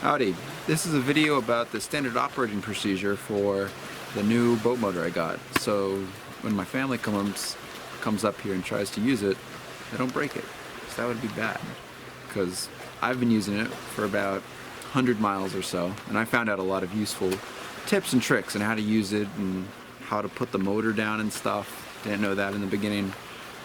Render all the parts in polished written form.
Howdy, this is a video about the standard operating procedure for the new boat motor I got. So when my family comes up here and tries to use it, they don't break it. So that would be bad, because I've been using it for about 100 miles or so, and I found out a lot of useful tips and tricks on how to use it and how to put the motor down and stuff. Didn't know that in the beginning.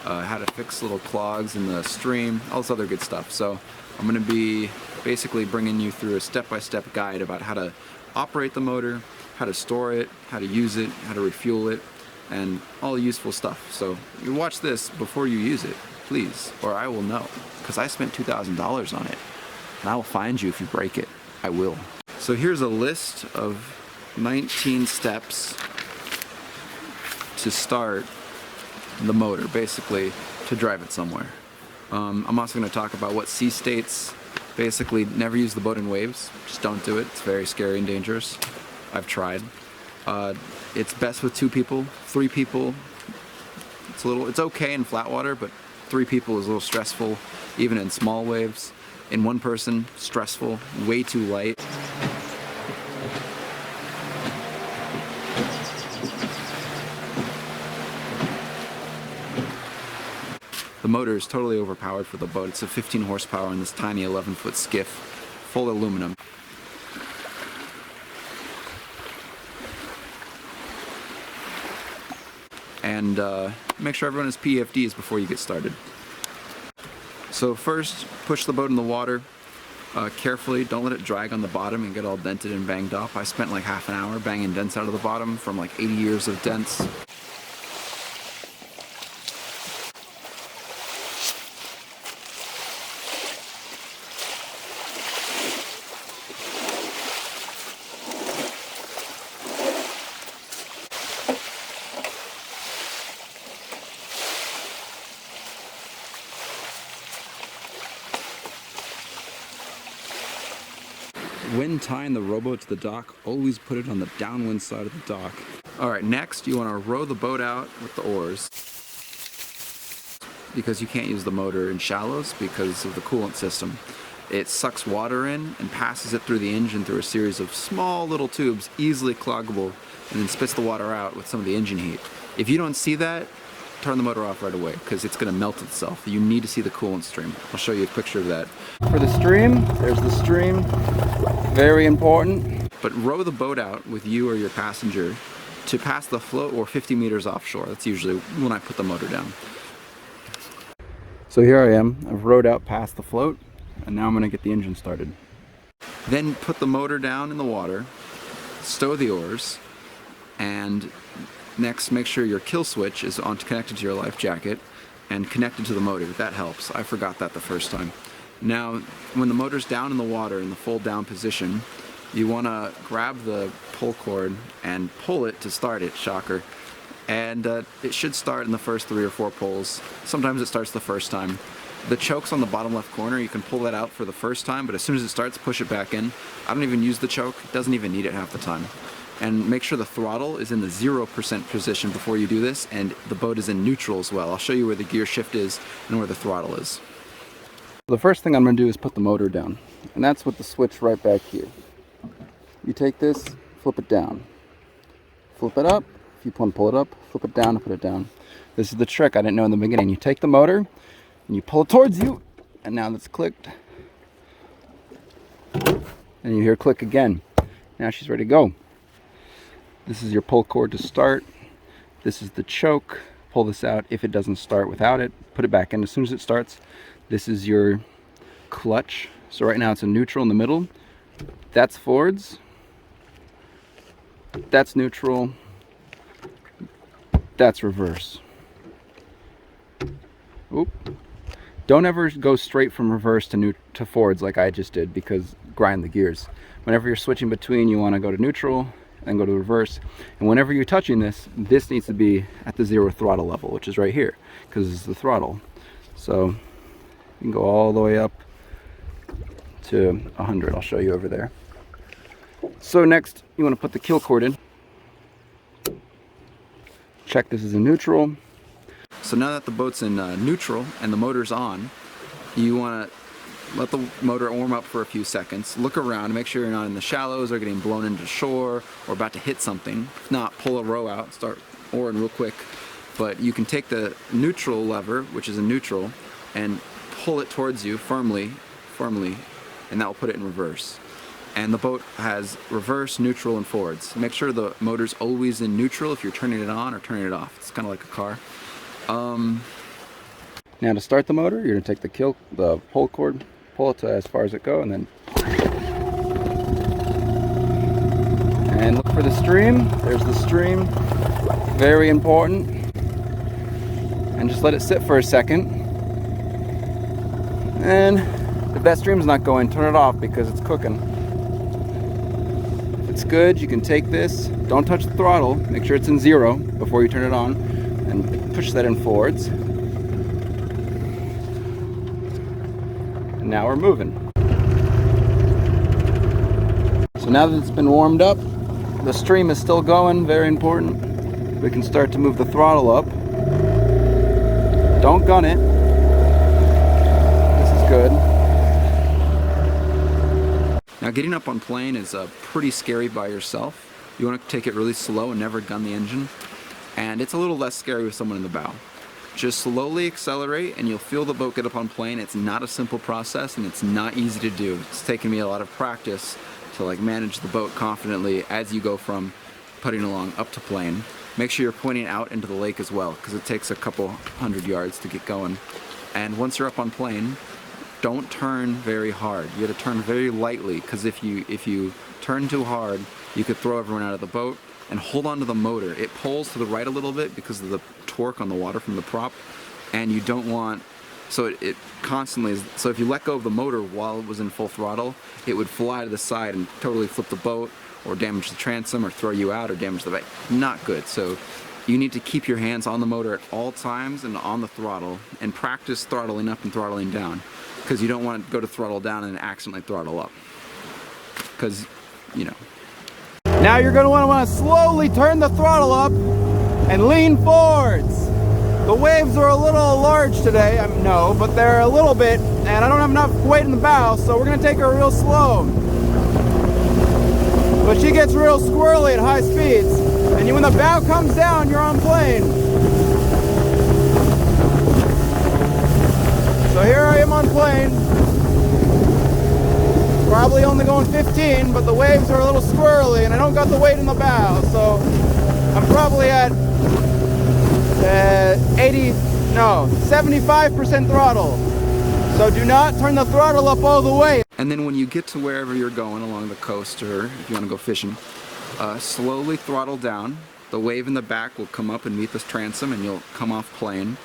How to fix little clogs in the stream, all this other good stuff. So I'm going to be basically bringing you through a step-by-step guide about how to operate the motor, how to store it, how to use it, how to refuel it, and all useful stuff. So you watch this before you use it, please, or I will know, because I spent $2,000 on it, and I will find you if you break it. I will. So here's a list of 19 steps to start the motor, basically to drive it somewhere. I'm also going to talk about what sea states. Basically, never use the boat in waves. Just don't do it. It's very scary and dangerous. I've tried. It's best with 2 people, 3 people. It's okay in flat water, but 3 people is a little stressful, even in small waves. In 1 person, stressful, way too light. The motor is totally overpowered for the boat. It's a 15 horsepower in this tiny 11-foot skiff, full aluminum. And make sure everyone has PFDs before you get started. So first, push the boat in the water carefully. Don't let it drag on the bottom and get all dented and banged up. I spent like half an hour banging dents out of the bottom from like 80 years of dents. When tying the rowboat to the dock, always put it on the downwind side of the dock. Alright, next you want to row the boat out with the oars, because you can't use the motor in shallows because of the coolant system. It sucks water in and passes it through the engine through a series of small little tubes, easily cloggable, and then spits the water out with some of the engine heat. If you don't see that, turn the motor off right away, because it's going to melt itself. You need to see the coolant stream. I'll show you a picture of that. For the stream, there's the stream. Very important. But row the boat out with you or your passenger to pass the float or 50 meters offshore. That's usually when I put the motor down. So here I am. I've rowed out past the float, and now I'm going to get the engine started. Then put the motor down in the water, stow the oars, and next make sure your kill switch is connected to your life jacket and connected to the motor. That helps. I forgot that the first time. Now, when the motor's down in the water in the full down position, you want to grab the pull cord and pull it to start it, shocker. And it should start in the first 3 or 4 pulls. Sometimes it starts the first time. The choke's on the bottom left corner. You can pull that out for the first time, but as soon as it starts, push it back in. I don't even use the choke. It doesn't even need it half the time. And make sure the throttle is in the 0% position before you do this, and the boat is in neutral as well. I'll show you where the gear shift is and where the throttle is. The first thing I'm going to do is put the motor down, and that's with the switch right back here. You take this, flip it down, flip it up. If you want to pull it up, flip it down and put it down. This is the trick I didn't know in the beginning. You take the motor and you pull it towards you, and now that's clicked. And you hear click again. Now she's ready to go. This is your pull cord to start. This is the choke. Pull this out if it doesn't start without it. Put it back in as soon as it starts. This is your clutch. So right now it's in neutral in the middle. That's forwards. That's neutral. That's reverse. Oop. Don't ever go straight from reverse to forwards like I just did, because grind the gears. Whenever you're switching between, you want to go to neutral, then go to reverse. And whenever you're touching this needs to be at the 0 throttle level, which is right here, because this is the throttle. So you can go all the way up to 100. I'll show you over there. So next, you want to put the kill cord in. Check this is in neutral. So now that the boat's in neutral and the motor's on, you want to let the motor warm up for a few seconds. Look around, make sure you're not in the shallows or getting blown into shore or about to hit something. If not, pull a row out, start oaring real quick. But you can take the neutral lever, which is in neutral, and pull it towards you firmly, and that will put it in reverse. And the boat has reverse, neutral, and forwards. Make sure the motor's always in neutral if you're turning it on or turning it off. It's kind of like a car. Now to start the motor, you're going to take the pull cord, pull it to as far as it goes, and then look for the stream. There's the stream. Very important. And just let it sit for a second. And if that stream's not going, turn it off because it's cooking. If it's good, you can take this. Don't touch the throttle. Make sure it's in 0 before you turn it on, and push that in forwards. And now we're moving. So now that it's been warmed up, the stream is still going, very important. We can start to move the throttle up. Don't gun it. This is good. Now getting up on plane is pretty scary by yourself. You want to take it really slow and never gun the engine. And it's a little less scary with someone in the bow. Just slowly accelerate and you'll feel the boat get up on plane. It's not a simple process and it's not easy to do. It's taken me a lot of practice to manage the boat confidently as you go from putting along up to plane. Make sure you're pointing out into the lake as well, because it takes a couple 100 yards to get going. And once you're up on plane, don't turn very hard. You got to turn very lightly, because if you turn too hard, you could throw everyone out of the boat. And hold on to the motor. It pulls to the right a little bit because of the torque on the water from the prop, and you don't want, so it constantly is, so if you let go of the motor while it was in full throttle, it would fly to the side and totally flip the boat, or damage the transom, or throw you out, or damage the boat. Not good. So you need to keep your hands on the motor at all times and on the throttle, and practice throttling up and throttling down, because you don't want to go to throttle down and accidentally throttle up, because, you know. Now you're going to want to slowly turn the throttle up and lean forwards. The waves are a little large today, no, but they're a little bit, and I don't have enough weight in the bow, so we're going to take her real slow. But she gets real squirrely at high speeds, and when the bow comes down, you're on plane. So here I am on plane. Probably only going 15, but the waves are a little squirrely and I don't got the weight in the bow, so I'm probably at 75% throttle. So do not turn the throttle up all the way. And then when you get to wherever you're going along the coast, or if you want to go fishing, slowly throttle down. The wave in the back will come up and meet this transom and you'll come off plane,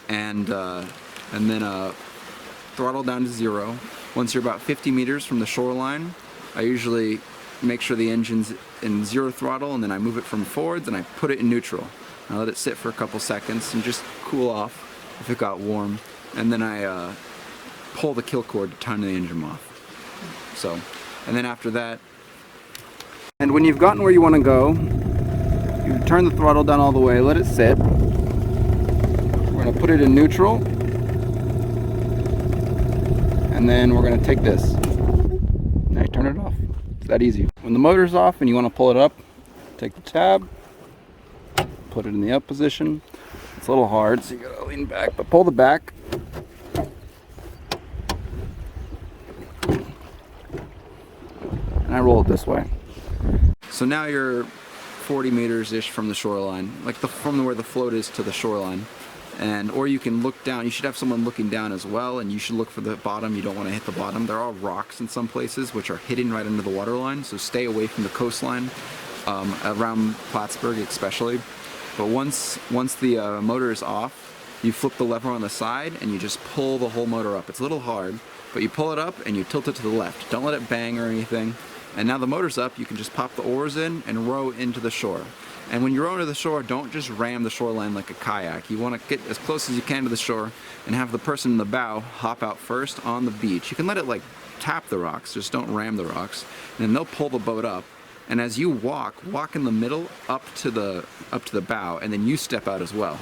and then throttle down to 0. Once you're about 50 meters from the shoreline, I usually make sure the engine's in 0 throttle, and then I move it from forwards and I put it in neutral. I let it sit for a couple seconds and just cool off if it got warm, and then I pull the kill cord to turn the engine off. So, and then after that, and when you've gotten where you want to go, you turn the throttle down all the way, let it sit. We're going to put it in neutral. And then we're going to take this. Now you turn it off. It's that easy. When the motor's off and you want to pull it up, take the tab, put it in the up position. It's a little hard, so you got to lean back, but pull the back. And I roll it this way. So now you're 40 meters-ish from the shoreline, from where the float is to the shoreline. Or you can look down. You should have someone looking down as well, and you should look for the bottom. You don't want to hit the bottom. There are rocks in some places which are hitting right into the waterline, so stay away from the coastline, around Plattsburgh especially. But once the motor is off, you flip the lever on the side and you just pull the whole motor up. It's a little hard, but you pull it up and you tilt it to the left. Don't let it bang or anything. And now the motor's up, you can just pop the oars in and row into the shore. And when you row into the shore, don't just ram the shoreline like a kayak. You want to get as close as you can to the shore and have the person in the bow hop out first on the beach. You can let it tap the rocks, just don't ram the rocks. And then they'll pull the boat up. And as you walk in the middle up to the bow, and then you step out as well.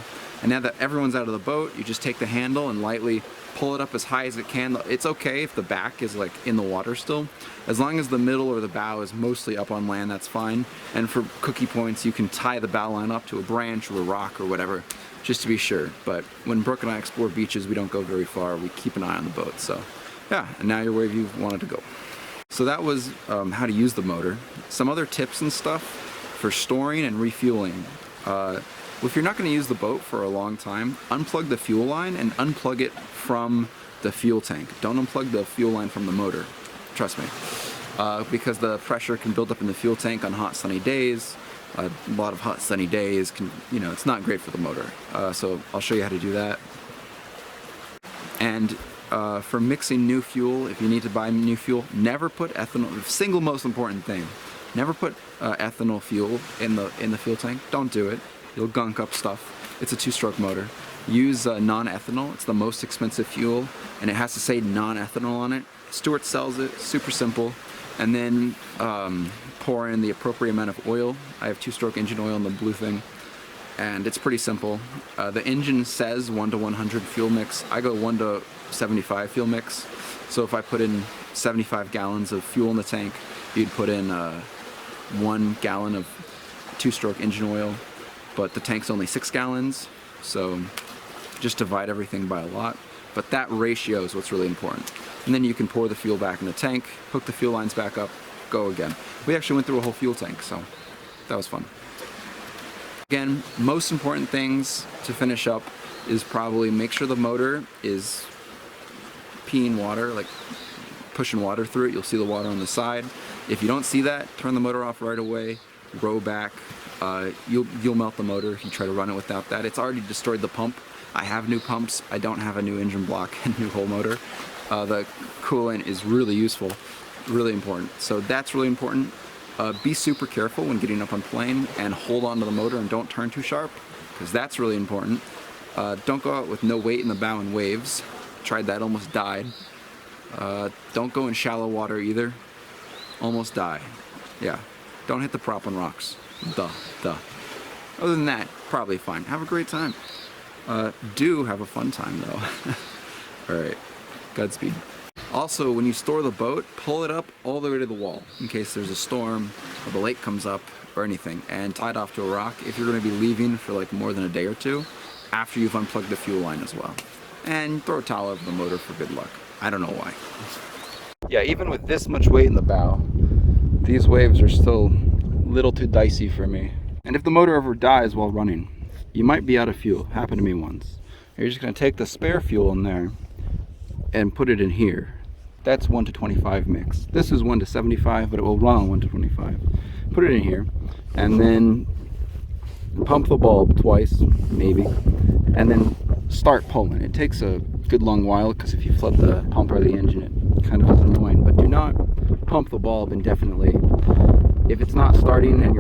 And now that everyone's out of the boat, you just take the handle and lightly pull it up as high as it can. It's okay if the back is like in the water still. As long as the middle or the bow is mostly up on land, that's fine. And for cookie points, you can tie the bow line up to a branch or a rock or whatever, just to be sure. But when Brooke and I explore beaches, we don't go very far. We keep an eye on the boat. So yeah, and now you're where you wanted to go. So that was how to use the motor. Some other tips and stuff for storing and refueling. If you're not going to use the boat for a long time, unplug the fuel line and unplug it from the fuel tank. Don't unplug the fuel line from the motor, trust me, because the pressure can build up in the fuel tank on hot sunny days. A lot of hot sunny days can, it's not great for the motor. So I'll show you how to do that. And for mixing new fuel, if you need to buy new fuel, never put ethanol. Single most important thing: never put ethanol fuel in the fuel tank. Don't do it. You'll gunk up stuff. It's a 2-stroke motor. Use non-ethanol. It's the most expensive fuel, and it has to say non-ethanol on it. Stewart sells it. Super simple. And then pour in the appropriate amount of oil. I have 2-stroke engine oil in the blue thing, and it's pretty simple. The engine says 1 to 100 fuel mix. I go 1 to 75 fuel mix. So if I put in 75 gallons of fuel in the tank, you'd put in 1 gallon of 2-stroke engine oil. But the tank's only 6 gallons, so just divide everything by a lot. But that ratio is what's really important. And then you can pour the fuel back in the tank, hook the fuel lines back up, go again. We actually went through a whole fuel tank, so that was fun. Again, most important things to finish up is probably make sure the motor is peeing water, like pushing water through it. You'll see the water on the side. If you don't see that, turn the motor off right away, row back. You'll melt the motor if you try to run it without that. It's already destroyed the pump. I have new pumps. I don't have a new engine block and new whole motor. The coolant is really useful, really important. So that's really important. Be super careful when getting up on plane and hold on to the motor and don't turn too sharp, because that's really important. Don't go out with no weight in the bow and waves. Tried that, almost died. Don't go in shallow water either. Almost die. Yeah. Don't hit the prop on rocks. Duh. Other than that, probably fine. Have a great time. Do have a fun time though. Alright, Godspeed. Also, when you store the boat, pull it up all the way to the wall in case there's a storm or the lake comes up or anything, and tie it off to a rock if you're going to be leaving for like more than a day or two after you've unplugged the fuel line as well. And throw a towel over the motor for good luck. I don't know why. Yeah, even with this much weight in the bow, these waves are still a little too dicey for me. And if the motor ever dies while running, you might be out of fuel. Happened to me once. You're just going to take the spare fuel in there and put it in here. That's 1 to 25 mix. This is 1 to 75, but it will run on 1 to 25. Put it in here, and then pump the bulb twice, maybe, and then start pulling. It takes a good long while, because if you flood the pump or the engine, it kind of is annoying. But do not pump the bulb indefinitely. If it's not starting and you're